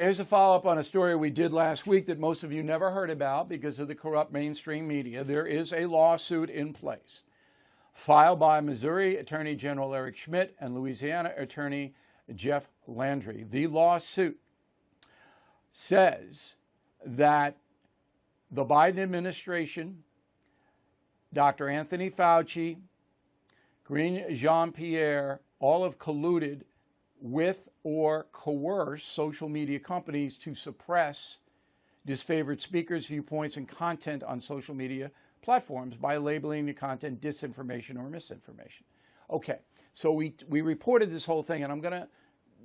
Here's a follow-up on a story we did last week that most of you never heard about because of the corrupt mainstream media. There is a lawsuit in place filed by Missouri Attorney General Eric Schmitt and Louisiana Attorney Jeff Landry. The lawsuit says that the Biden administration, Dr. Anthony Fauci, Karine Jean-Pierre, all have colluded with or coerce social media companies to suppress disfavored speakers, viewpoints, and content on social media platforms by labeling the content disinformation or misinformation. Okay, so we reported this whole thing, and I'm going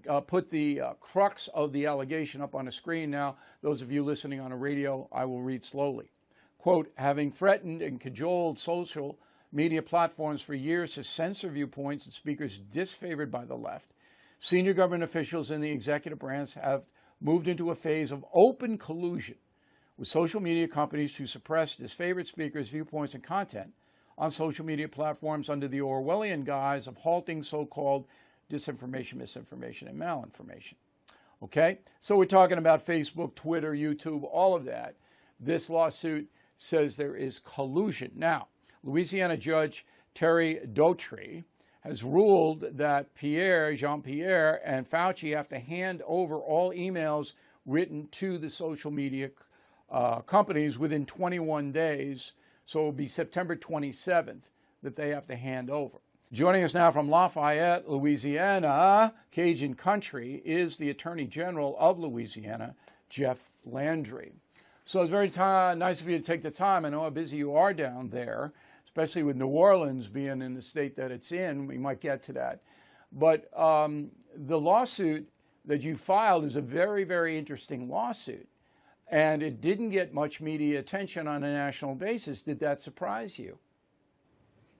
to put the crux of the allegation up on a screen now. Those of you listening on a radio, I will read slowly. Quote, having threatened and cajoled social media platforms for years to censor viewpoints and speakers disfavored by the left, senior government officials in the executive branch have moved into a phase of open collusion with social media companies to suppress disfavored speakers, viewpoints, and content on social media platforms under the Orwellian guise of halting so-called disinformation, misinformation, and malinformation. Okay, so we're talking about Facebook, Twitter, YouTube, all of that. This lawsuit says there is collusion. Now, Louisiana Judge Terry Daughtry has ruled that Jean-Pierre and Fauci have to hand over all emails written to the social media companies within 21 days. So it will be September 27th that they have to hand over. Joining us now from Lafayette, Louisiana, Cajun country, is the Attorney General of Louisiana, Jeff Landry. So it's very nice of you to take the time. I know how busy you are down there, especially with New Orleans being in the state that it's in. We might get to that. But the lawsuit that you filed is a very, very interesting lawsuit. And it didn't get much media attention on a national basis. Did that surprise you?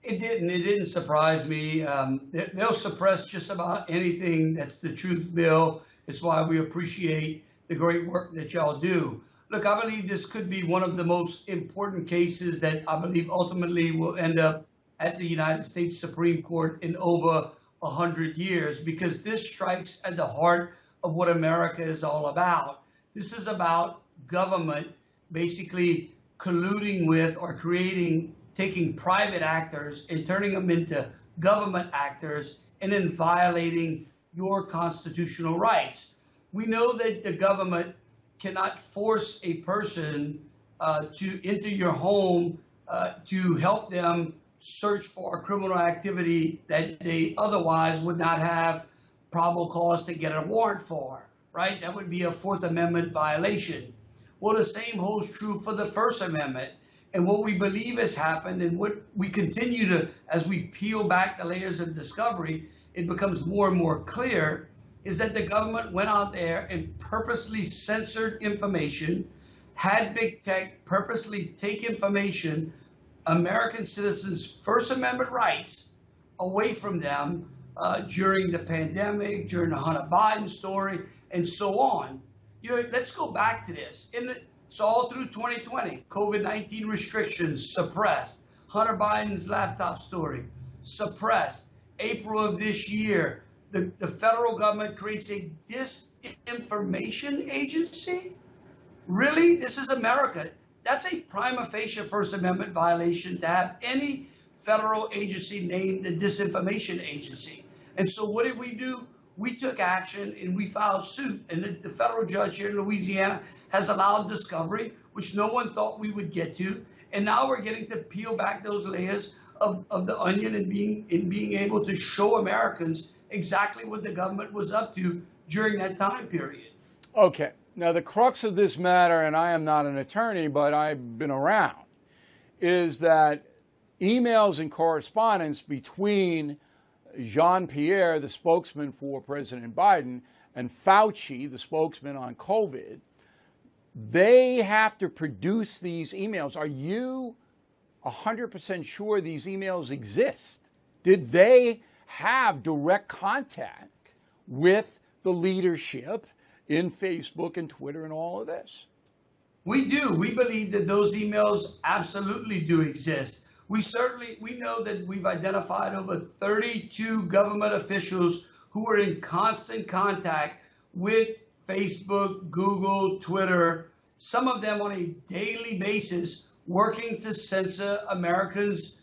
It didn't. It didn't surprise me. They'll suppress just about anything that's the truth, Bill. It's why we appreciate the great work that y'all do. Look, I believe this could be one of the most important cases that I believe ultimately will end up at the United States Supreme Court in over 100 years, because this strikes at the heart of what America is all about. This is about government basically colluding with or taking private actors and turning them into government actors and then violating your constitutional rights. We know that the government cannot force a person to enter your home to help them search for criminal activity that they otherwise would not have probable cause to get a warrant for, right? That would be a Fourth Amendment violation. Well, the same holds true for the First Amendment. And what we believe has happened, and what we continue to, as we peel back the layers of discovery, it becomes more and more clear, is that the government went out there and purposely censored information, had big tech purposely take information, American citizens' First Amendment rights, away from them during the pandemic, during the Hunter Biden story, and so on. You know, let's go back to this. So all through 2020, COVID-19 restrictions suppressed. Hunter Biden's laptop story suppressed. April of this year, the federal government creates a disinformation agency? Really? This is America. That's a prima facie First Amendment violation to have any federal agency named the disinformation agency. And so what did we do? We took action and we filed suit. And the federal judge here in Louisiana has allowed discovery, which no one thought we would get to. And now we're getting to peel back those layers of the onion and being able to show Americans exactly what the government was up to during that time period. Okay. Now, the crux of this matter, and I am not an attorney, but I've been around, is that emails and correspondence between Jean-Pierre, the spokesman for President Biden, and Fauci, the spokesman on COVID, they have to produce these emails. Are you 100% sure these emails exist? Did they have direct contact with the leadership in Facebook and Twitter and all of this? We do. We believe that those emails absolutely do exist. We know that we've identified over 32 government officials who were in constant contact with Facebook, Google, Twitter, some of them on a daily basis, working to censor Americans'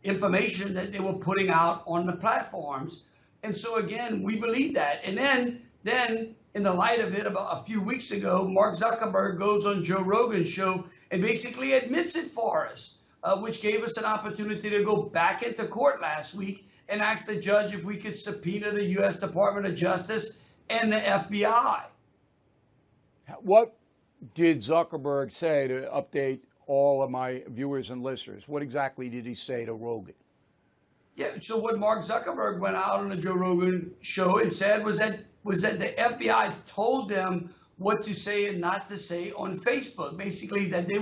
information that they were putting out on the platforms. And so again, we believe that. And then in the light of it, about a few weeks ago, Mark Zuckerberg goes on Joe Rogan's show and basically admits it for us, which gave us an opportunity to go back into court last week and ask the judge if we could subpoena the U.S. Department of Justice and the FBI. What did Zuckerberg say to update all of my viewers and listeners? What exactly did he say to Rogan? Yeah, so what Mark Zuckerberg went out on the Joe Rogan show and said was that the FBI told them what to say and not to say on Facebook. Basically, that they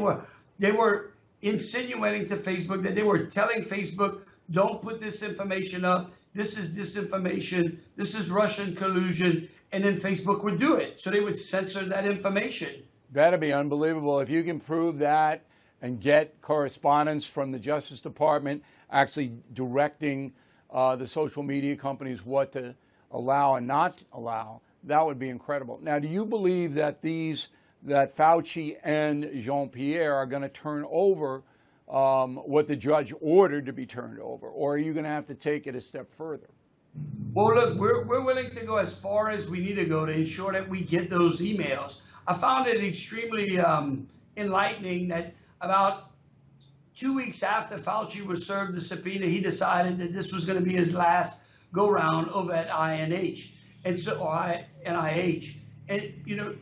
were insinuating to Facebook, that they were telling Facebook, don't put this information up. This is disinformation. This is Russian collusion. And then Facebook would do it. So they would censor that information. That'd be unbelievable. If you can prove that and get correspondence from the Justice Department actually directing the social media companies what to allow and not allow, that would be incredible. Now, do you believe that that Fauci and Jean-Pierre are going to turn over what the judge ordered to be turned over, or are you going to have to take it a step further? Well, look, we're willing to go as far as we need to go to ensure that we get those emails. I found it extremely enlightening that about 2 weeks after Fauci was served the subpoena, he decided that this was going to be his last go round over at NIH. And so, NIH. And, you know,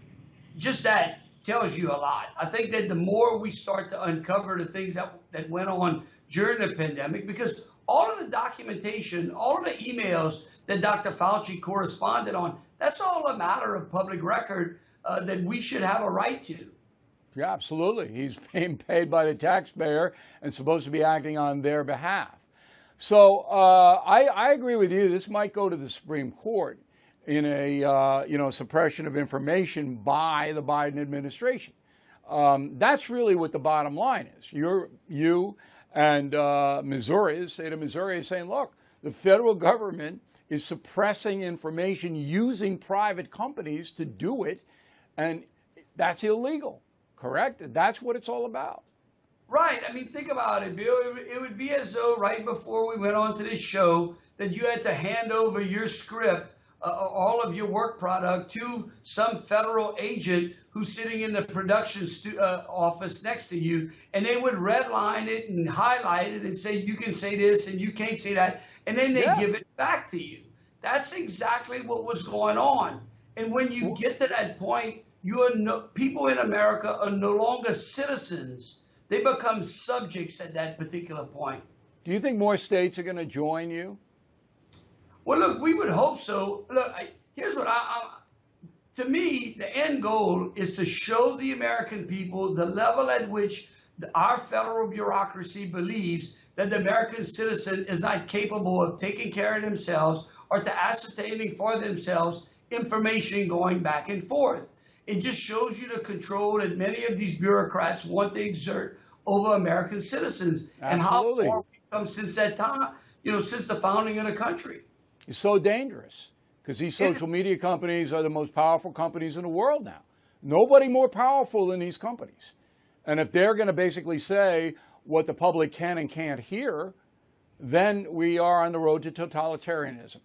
just that tells you a lot. I think that the more we start to uncover the things that went on during the pandemic, because all of the documentation, all of the emails that Dr. Fauci corresponded on, that's all a matter of public record that we should have a right to. Yeah, absolutely. He's being paid by the taxpayer and supposed to be acting on their behalf. So I agree with you. This might go to the Supreme Court in a suppression of information by the Biden administration. That's really what the bottom line is. You and Missouri, the state of Missouri, is saying, look, the federal government is suppressing information using private companies to do it, and that's illegal, correct? That's what it's all about. Right. I mean, think about it, Bill. It would be as though right before we went on to this show that you had to hand over your script, all of your work product, to some federal agent who's sitting in the production office next to you, and they would redline it and highlight it and say, you can say this and you can't say that, and then they give it back to you. That's exactly what was going on. And when you get to that point, people in America are no longer citizens. They become subjects at that particular point. Do you think more states are going to join you? Well, look, we would hope so. Look, here's what to me, the end goal is to show the American people the level at which our federal bureaucracy believes that the American citizen is not capable of taking care of themselves or to ascertaining for themselves information going back and forth. It just shows you the control that many of these bureaucrats want to exert over American citizens. Absolutely. And how far we've come since that time, since the founding of the country. It's so dangerous because these social media companies are the most powerful companies in the world now. Nobody more powerful than these companies. And if they're going to basically say what the public can and can't hear, then we are on the road to totalitarianism.